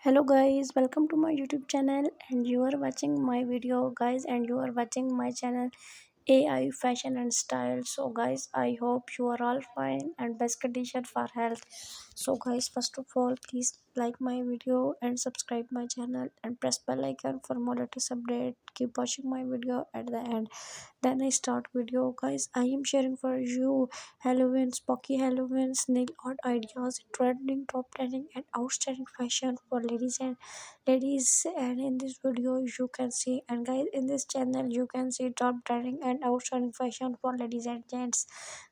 Hello guys, welcome to my YouTube channel and you are watching my video guys and you are watching my channel AI fashion and style. So guys, I hope you are all fine and best condition for health. So guys, first of all, please like my video and subscribe my channel and press bell icon for more latest update. Keep watching my video at the end. Then I start video guys. I am sharing for you Halloween, spooky Halloween, nail art ideas, trending, top trending, and outstanding fashion for ladies. And in this video, you can see, and guys, in this channel, you can see top trending and outstanding fashion for ladies and gents.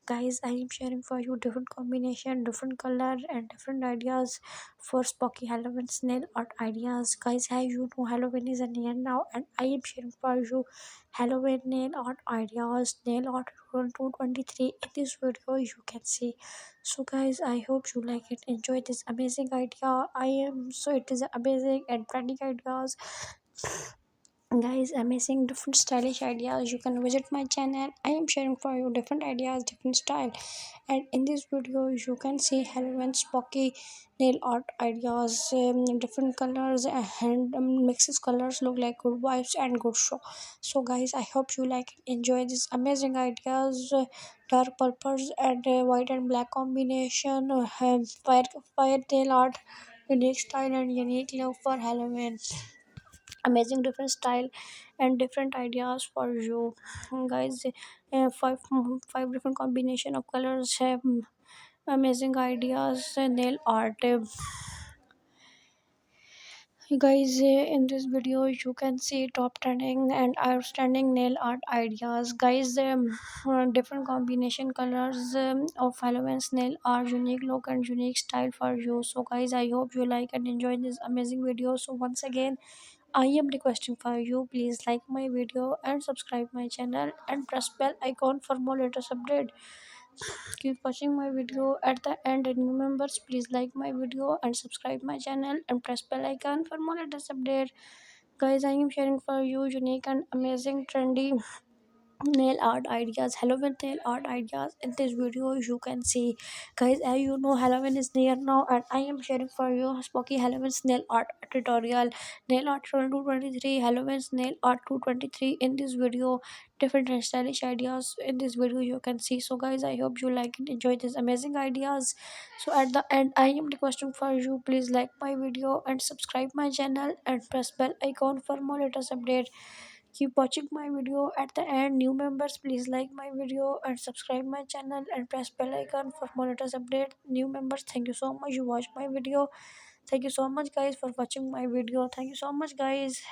Guys, I am sharing for you different combination, different color, and different ideas for spooky Halloween nail art ideas. Guys, how you know Halloween is near now, and I am sharing for you Halloween nail art ideas, nail art 223. In this video, you can see. So, guys, I hope you like it. Enjoy this amazing idea. I am so it is amazing and trending ideas. Guys, amazing different stylish ideas. You can visit my channel. I am sharing for you different ideas, different style, and in this video you can see Halloween spooky nail art ideas, different colors and mixes colors look like good vibes and good show. So guys, I hope you like it. Enjoy these amazing ideas, dark purples and white and black combination, fire nail art, unique style and unique look for Halloween. Amazing different style and different ideas for you guys. Five different combination of colors have amazing ideas, nail art. Guys, in this video you can see top trending and outstanding nail art ideas. Guys, different combination colors of Halloween's nail are unique look and unique style for you. So guys, I hope you like and enjoy this amazing video. So once again, I am requesting for you, please like my video and subscribe my channel and press bell icon for more latest update. Keep watching my video at the end, and new members, please like my video and subscribe my channel and press bell icon for more latest update. Guys, I am sharing for you unique and amazing trendy nail art ideas, Halloween nail art ideas. In this video you can see, guys, as you know Halloween is near now and I am sharing for you spooky Halloween nail art tutorial, nail art 223, Halloween nail art 223. In this video, different and stylish ideas in this video you can see. So guys, I hope you like and enjoy these amazing ideas. So at the end, I am requesting for you, please like my video and subscribe my channel and press bell icon for more latest update. Keep watching my video at the end. New members, please like my video and subscribe my channel and press bell icon for more latest update. New members, thank you so much. You watch my video. Thank you so much, guys, for watching my video. Thank you so much, guys.